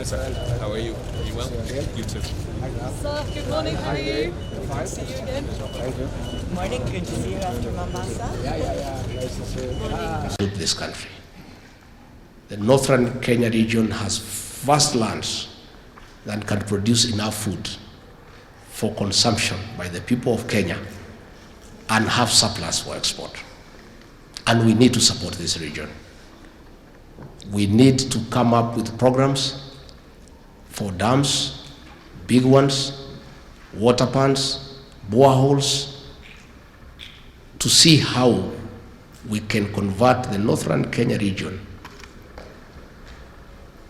sir. How are you? Are you well? You too. Sir, good morning. How are you? Good to see you again. Thank you. Good morning. Good to see you after Mombasa. Nice to see you. This country. The northern Kenya region has vast lands that can produce enough food for consumption by the people of Kenya and have surplus for export. And we need to support this region. We need to come up with programs for dams, big ones, water ponds, boreholes, to see how we can convert the northern Kenya region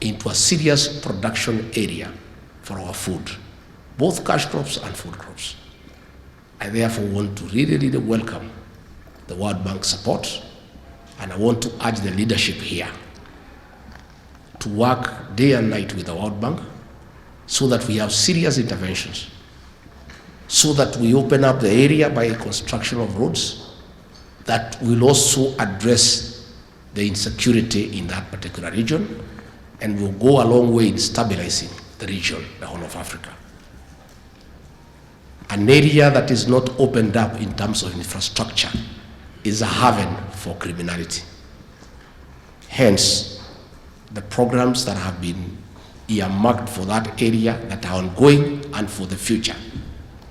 into a serious production area for our food, both cash crops and food crops. I therefore want to really welcome the World Bank support, and I want to urge the leadership here to work day and night with the World Bank so that we have serious interventions, so that we open up the area by construction of roads that will also address the insecurity in that particular region and will go a long way in stabilizing the region, the whole of Africa. An area that is not opened up in terms of infrastructure is a haven for criminality. Hence, the programs that have been earmarked for that area that are ongoing and for the future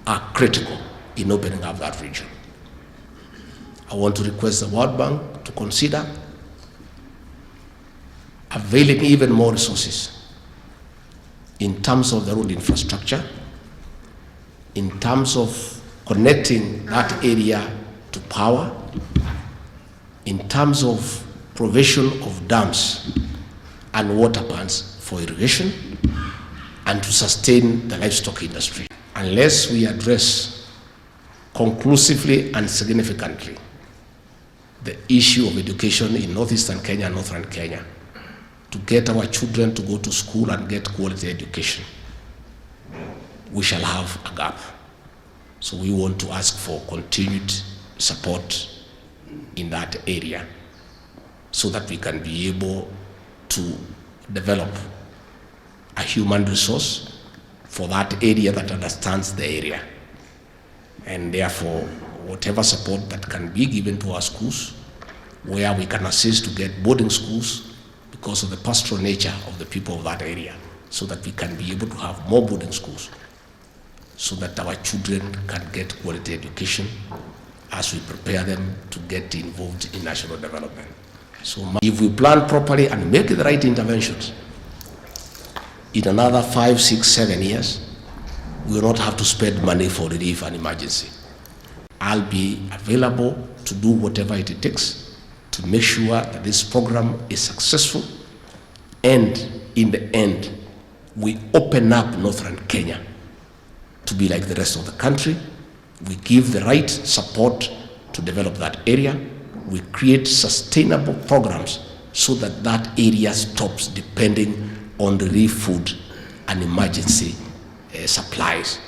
are critical in opening up that region. I want to request the World Bank to consider availing even more resources in terms of the road infrastructure, in terms of connecting that area to power, in terms of provision of dams and water ponds for irrigation, and to sustain the livestock industry. Unless we address conclusively and significantly the issue of education in northeastern Kenya and northern Kenya, to get our children to go to school and get quality education, we shall have a gap. So we want to ask for continued support in that area so that we can be able to develop a human resource for that area that understands the area. And therefore, whatever support that can be given to our schools, where we can assist to get boarding schools because of the pastoral nature of the people of that area, so that we can be able to have more boarding schools, so that our children can get quality education as we prepare them to get involved in national development. So if we plan properly and make the right interventions, in another 5, 6, 7 years, we will not have to spend money for relief and emergency. I'll be available to do whatever it takes to make sure that this program is successful, and in the end, we open up northern Kenya to be like the rest of the country. We give the right support to develop that area. We create sustainable programs so that that area stops depending on relief food and emergency supplies.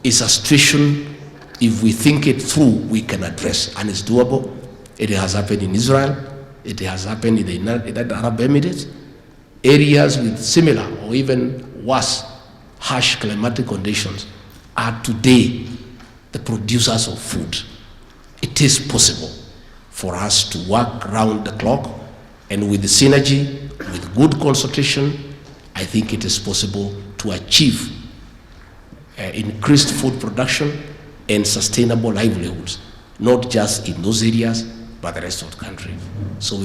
It's a situation, if we think it through, we can address, and it's doable. It has happened in Israel. It has happened in the United Arab Emirates. Areas with similar or even worse harsh climatic conditions are today the producers of food. It is possible for us to work around the clock, and with the synergy, with good consultation, I think it is possible to achieve increased food production and sustainable livelihoods, not just in those areas, but the rest of the country. So